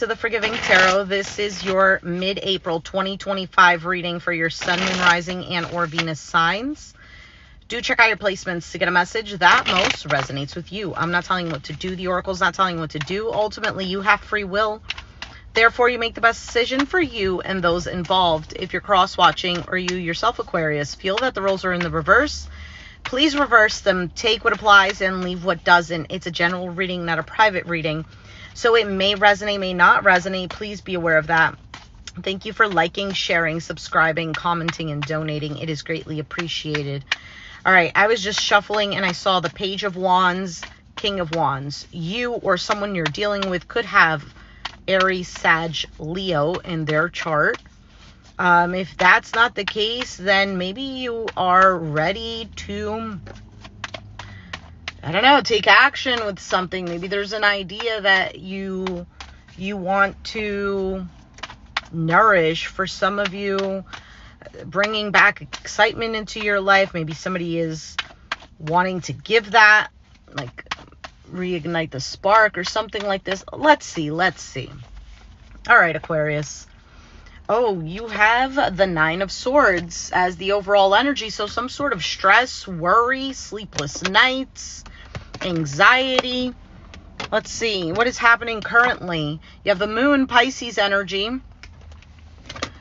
To the Forgiving Tarot. This is your mid-April 2025 reading for your Sun, Moon, Rising, and or Venus signs. Do check out your placements to get a message that most resonates with you. I'm not telling you what to do. The Oracle's not telling you what to do. Ultimately, you have free will. Therefore, you make the best decision for you and those involved. If you're cross-watching or you yourself, Aquarius, feel that the roles are in the reverse, please reverse them. Take what applies and leave what doesn't. It's a general reading, not a private reading. So it may resonate, may not resonate. Please be aware of that. Thank you for liking, sharing, subscribing, commenting, and donating. It is greatly appreciated. All right, I was just shuffling and I saw the Page of Wands, King of Wands. You or someone you're dealing with could have Aries, Sag, Leo in their chart. If that's not the case, then maybe you are ready to, I don't know, take action with something. Maybe there's an idea that you want to nourish. For some of you, bringing back excitement into your life. Maybe somebody is wanting to give that, like reignite the spark or something like this. Let's see. All right, Aquarius. Oh, you have the Nine of Swords as the overall energy. So some sort of stress, worry, sleepless nights, anxiety. Let's see. What is happening currently? You have the Moon, Pisces energy.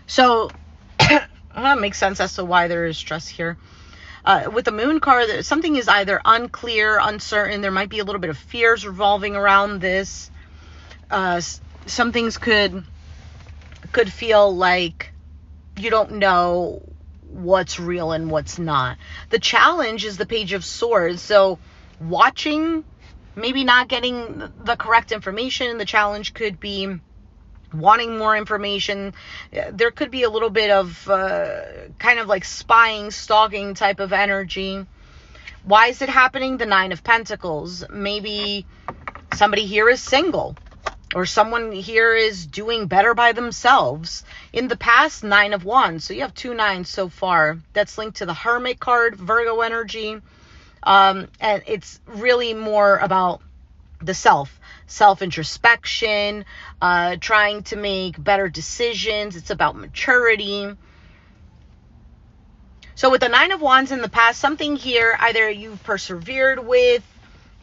So that makes sense as to why there is stress here. With the Moon card, something is either unclear, uncertain. There might be a little bit of fears revolving around this. Some things could feel like you don't know what's real and what's not. The challenge is the Page of Swords. So watching, maybe not getting the correct information. The challenge could be wanting more information. There could be a little bit of kind of like spying, stalking type of energy. Why is it happening? The Nine of Pentacles. Maybe somebody here is single, or someone here is doing better by themselves. In the past, Nine of Wands. So you have 2 nines so far. That's linked to the Hermit card, Virgo energy. And it's really more about the self-introspection, trying to make better decisions. It's about maturity. So with the Nine of Wands in the past, something here either you've persevered with,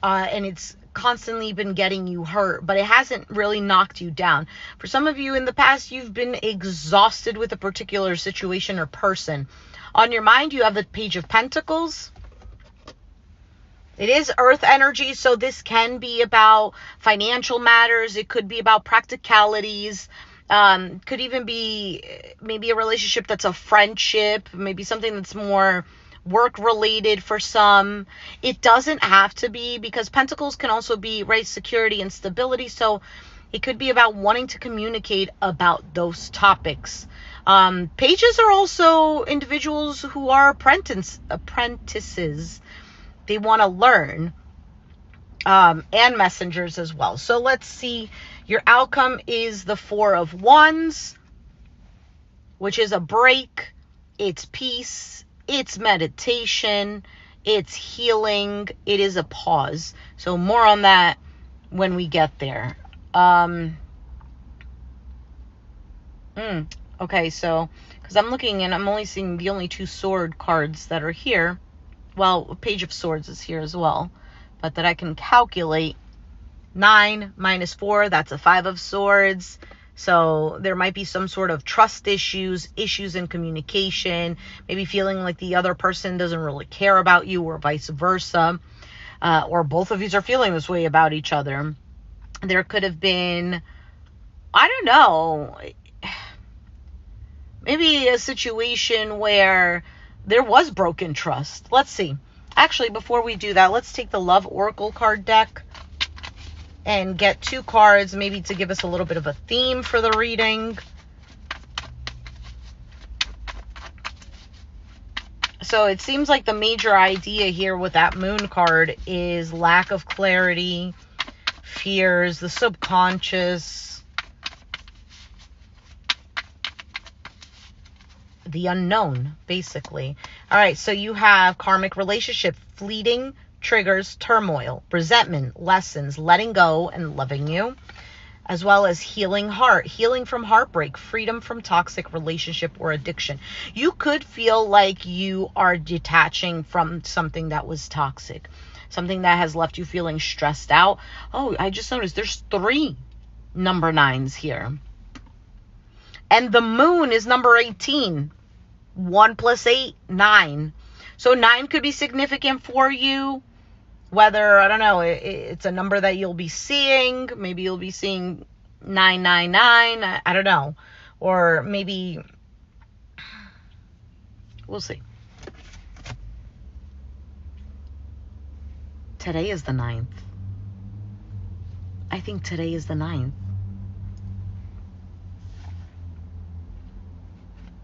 and it's constantly been getting you hurt, but it hasn't really knocked you down. For some of you in the past, you've been exhausted with a particular situation or person. On your mind, you have the Page of Pentacles. It is earth energy, so this can be about financial matters. It could be about practicalities. Could even be maybe a relationship that's a friendship, maybe something that's more work related for some. It doesn't have to be, because Pentacles can also be, right, security and stability. So it could be about wanting to communicate about those topics. Pages are also individuals who are apprentices. They want to learn, and messengers as well. So let's see. Your outcome is the Four of Wands, which is a break. It's peace. It's meditation. It's healing. It is a pause. So more on that when we get there. Okay, so because I'm looking and I'm only seeing the only 2 sword cards that are here. Well, a Page of Swords is here as well, but that I can calculate. 9 minus 4, that's a 5 of Swords. So there might be some sort of trust issues in communication, maybe feeling like the other person doesn't really care about you, or vice versa. Or both of you are feeling this way about each other. There could have been, I don't know, maybe a situation where there was broken trust. Let's see. Actually, before we do that, let's take the Love Oracle card deck and get 2 cards, maybe to give us a little bit of a theme for the reading. So it seems like the major idea here with that Moon card is lack of clarity, fears, the subconscious, the unknown, basically. All right, so you have karmic relationship, fleeting triggers, turmoil, resentment, lessons, letting go, and loving you. as well as healing heart, healing from heartbreak, freedom from toxic relationship or addiction. You could feel like you are detaching from something that was toxic, something that has left you feeling stressed out. Oh, I just noticed there's 3 number 9s here. And the moon is number 18. 1 plus 8, 9. So 9 could be significant for you. Whether, I don't know, it's a number that you'll be seeing. Maybe you'll be seeing 999. I don't know. Or maybe, we'll see. Today is the 9th. I think today is the 9th.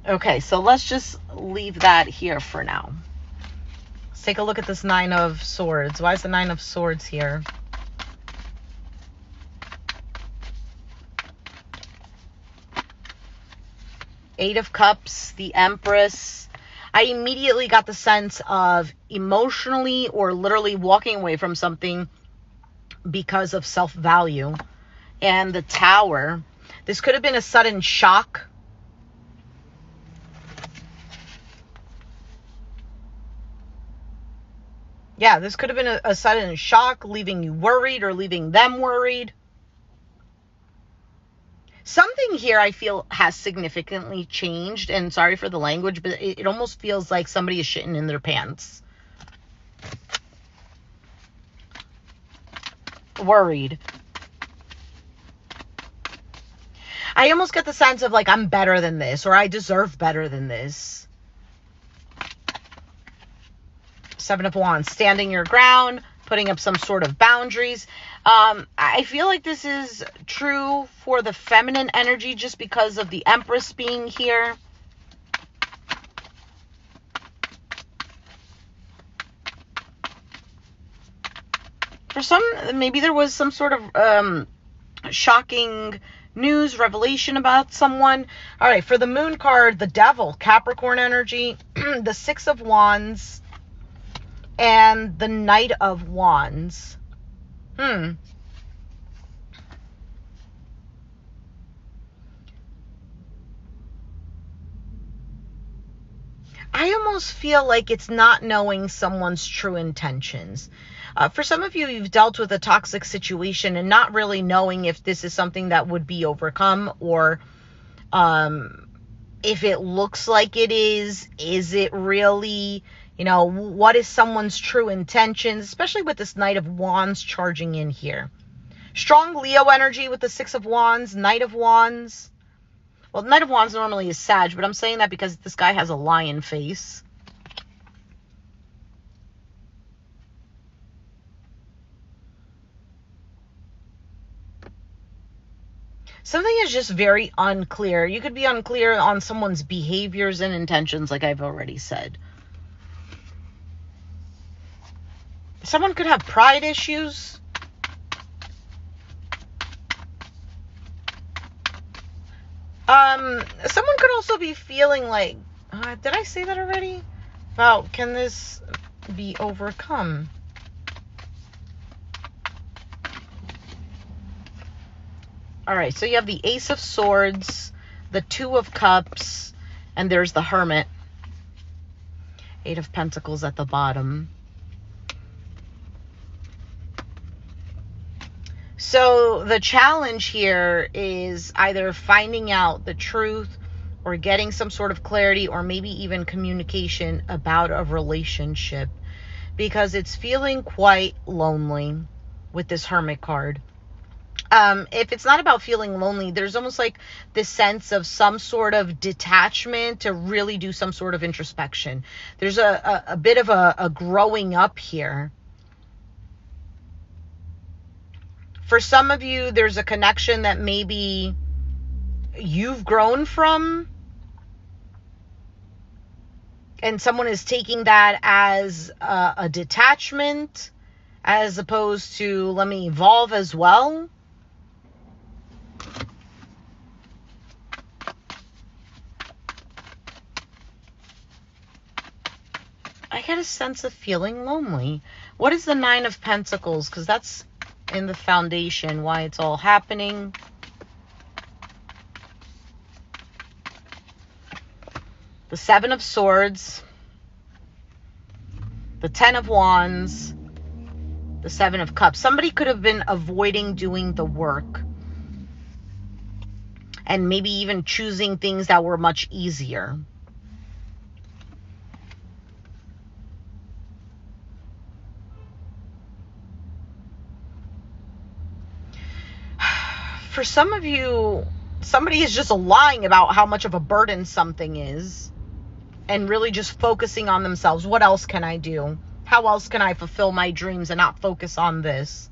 Okay, so let's just leave that here for now. Let's take a look at this 9 of Swords. Why is the 9 of Swords here? Eight of Cups, the Empress. I immediately got the sense of emotionally or literally walking away from something because of self-value. And the Tower. This could have been a sudden shock. Yeah, this could have been a sudden shock, leaving you worried or leaving them worried. Something here I feel has significantly changed, and sorry for the language, but it almost feels like somebody is shitting in their pants. Worried. I almost get the sense of like, I'm better than this, or I deserve better than this. 7 of Wands, standing your ground, putting up some sort of boundaries. I feel like this is true for the feminine energy just because of the Empress being here. For some, maybe there was some sort of shocking news, revelation about someone. All right, for the Moon card, the Devil, Capricorn energy, the 6 of Wands, and the Knight of Wands. I almost feel like it's not knowing someone's true intentions. For some of you, you've dealt with a toxic situation and not really knowing if this is something that would be overcome, or if it looks like it is it really, you know, what is someone's true intentions, especially with this Knight of Wands charging in here. Strong Leo energy with the 6 of Wands, Knight of Wands. Well, Knight of Wands normally is Sag, but I'm saying that because this guy has a lion face. Something is just very unclear. You could be unclear on someone's behaviors and intentions, like I've already said. Someone could have pride issues. Someone could also be feeling like, did I say that already? About, can this be overcome? All right, so you have the Ace of Swords, the 2 of Cups, and there's the Hermit. 8 of Pentacles at the bottom. So the challenge here is either finding out the truth or getting some sort of clarity, or maybe even communication about a relationship, because it's feeling quite lonely with this Hermit card. If it's not about feeling lonely, there's almost like this sense of some sort of detachment to really do some sort of introspection. There's a bit of a growing up here. For some of you, there's a connection that maybe you've grown from, and someone is taking that as a detachment, as opposed to, let me evolve as well. I get a sense of feeling lonely. What is the 9 of Pentacles? Because that's in the foundation, why it's all happening. the Seven of Swords, the Ten of Wands, the Seven of Cups. Somebody could have been avoiding doing the work and maybe even choosing things that were much easier. For some of you, somebody is just lying about how much of a burden something is and really just focusing on themselves. What else can I do? How else can I fulfill my dreams and not focus on this?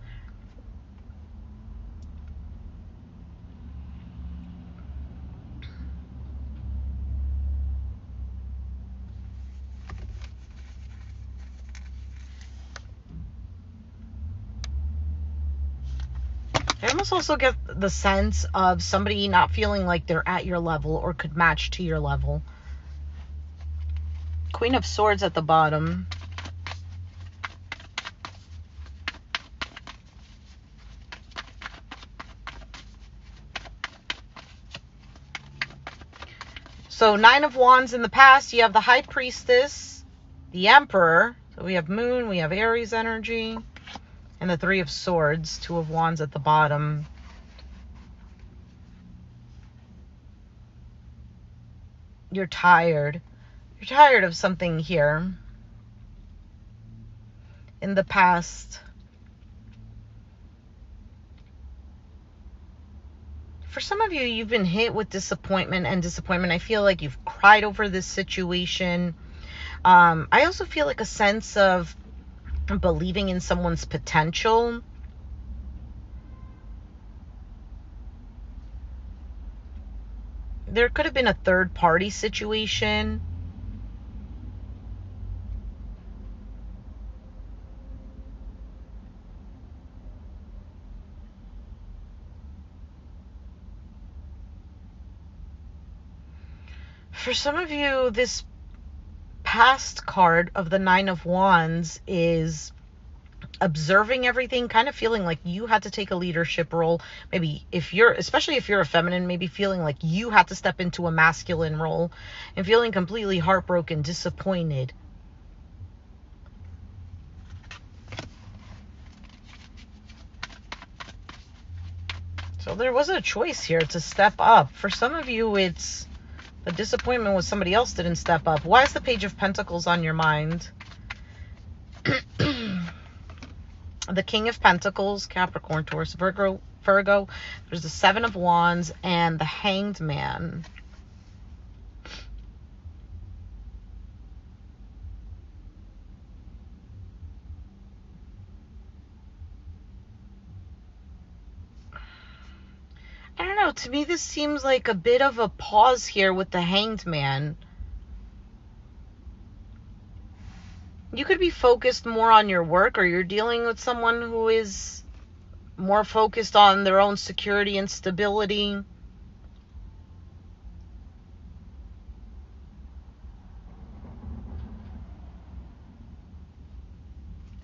I almost also get the sense of somebody not feeling like they're at your level or could match to your level. Queen of Swords at the bottom. So Nine of Wands in the past, you have the High Priestess, the Emperor. So we have Moon, we have Aries energy, and the Three of Swords, Two of Wands at the bottom. You're tired. You're tired of something here. In the past. For some of you, you've been hit with disappointment and disappointment. I feel like you've cried over this situation. I also feel like a sense of believing in someone's potential. There could have been a third party situation. For some of you, this past card of the Nine of Wands is observing everything, kind of feeling like you had to take a leadership role. Maybe especially if you're a feminine, maybe feeling like you had to step into a masculine role and feeling completely heartbroken, disappointed. So there was a choice here to step up. For some of you, it's the disappointment was somebody else didn't step up. Why is the Page of Pentacles on your mind? The King of Pentacles, Capricorn, Taurus, Virgo. There's the Seven of Wands and the Hanged Man. I don't know. To me, this seems like a bit of a pause here with the Hanged Man. You could be focused more on your work, or you're dealing with someone who is more focused on their own security and stability.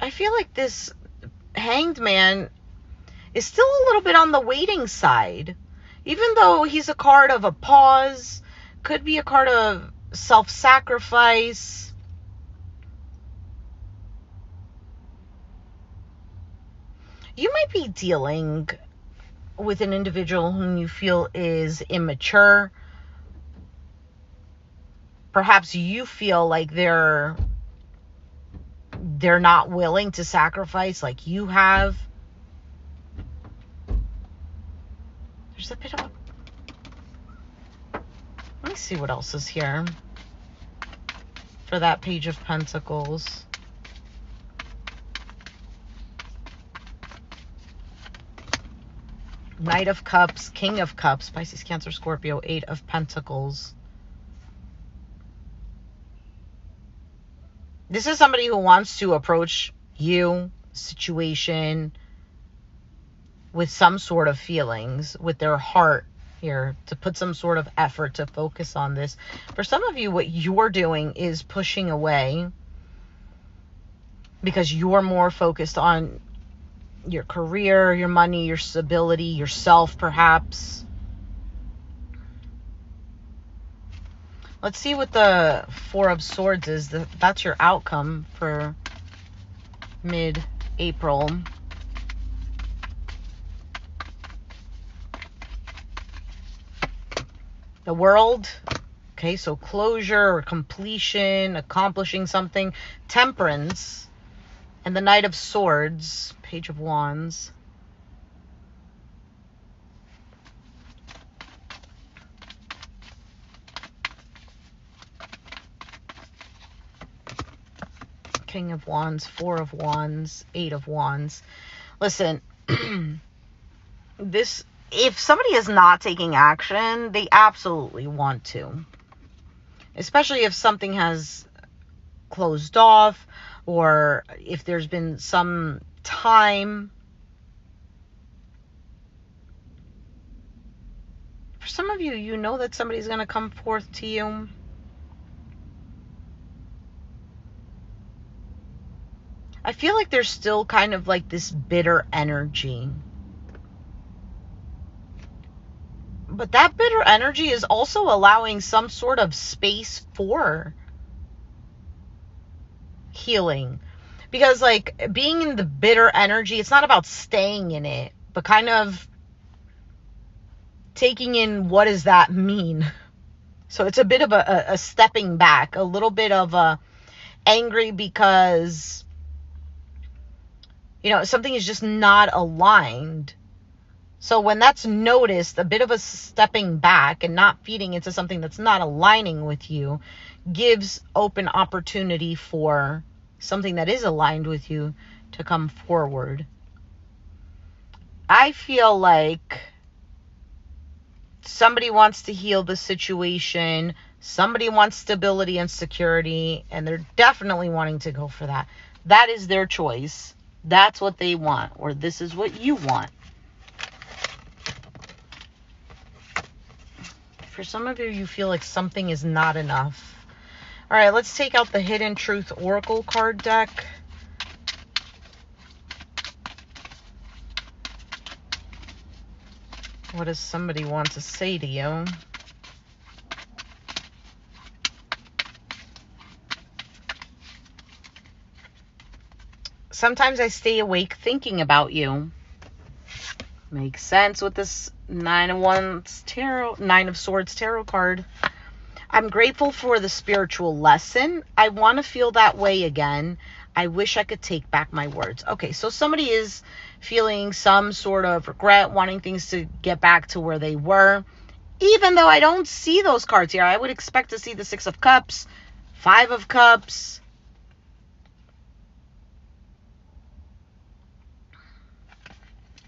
I feel like this Hanged Man is still a little bit on the waiting side. Even though he's a card of a pause, could be a card of self-sacrifice. You might be dealing with an individual whom you feel is immature. Perhaps you feel like they're not willing to sacrifice like you have. There's a bit of a... Let me see what else is here for that Page of Pentacles. Knight of Cups, King of Cups, Pisces, Cancer, Scorpio, Eight of Pentacles. This is somebody who wants to approach you, situation, with some sort of feelings, with their heart here, to put some sort of effort to focus on this. For some of you, what you're doing is pushing away because you're more focused on your career, your money, your stability, yourself, perhaps. Let's see what the Four of Swords is. That's your outcome for mid-April. The World. Okay, so closure or completion, accomplishing something. Temperance. And the Knight of Swords. Page of Wands. King of Wands, Four of Wands, Eight of Wands. Listen, if somebody is not taking action, they absolutely want to. Especially if something has closed off, or if there's been some time. For some of you, you know that somebody's going to come forth to you. I feel like there's still kind of like this bitter energy. But that bitter energy is also allowing some sort of space for healing. Because like being in the bitter energy, it's not about staying in it, but kind of taking in what does that mean. So it's a bit of a stepping back, a little bit of a angry because, you know, something is just not aligned. So when that's noticed, a bit of a stepping back and not feeding into something that's not aligning with you gives open opportunity for something that is aligned with you to come forward. I feel like somebody wants to heal the situation. Somebody wants stability and security, and they're definitely wanting to go for that. That is their choice. That's what they want, or this is what you want. For some of you, you feel like something is not enough. All right, let's take out the Hidden Truth Oracle card deck. What does somebody want to say to you? Sometimes I stay awake thinking about you. Makes sense with this Nine of Swords tarot card. I'm grateful for the spiritual lesson. I want to feel that way again. I wish I could take back my words. Okay, so somebody is feeling some sort of regret, wanting things to get back to where they were. Even though I don't see those cards here, I would expect to see the Six of Cups, Five of Cups.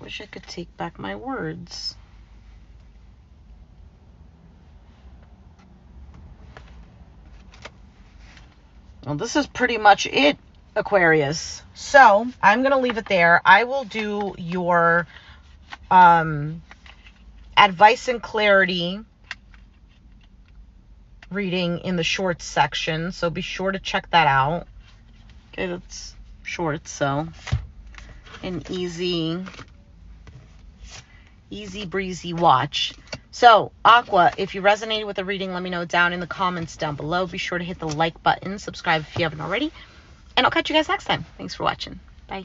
Wish I could take back my words. Well, this is pretty much it, Aquarius. So I'm going to leave it there. I will do your advice and clarity reading in the shorts section. So be sure to check that out. Okay, that's short, so an easy breezy watch. So, Aqua, if you resonated with the reading, let me know down in the comments down below. Be sure to hit the like button, subscribe if you haven't already, and I'll catch you guys next time. Thanks for watching. Bye.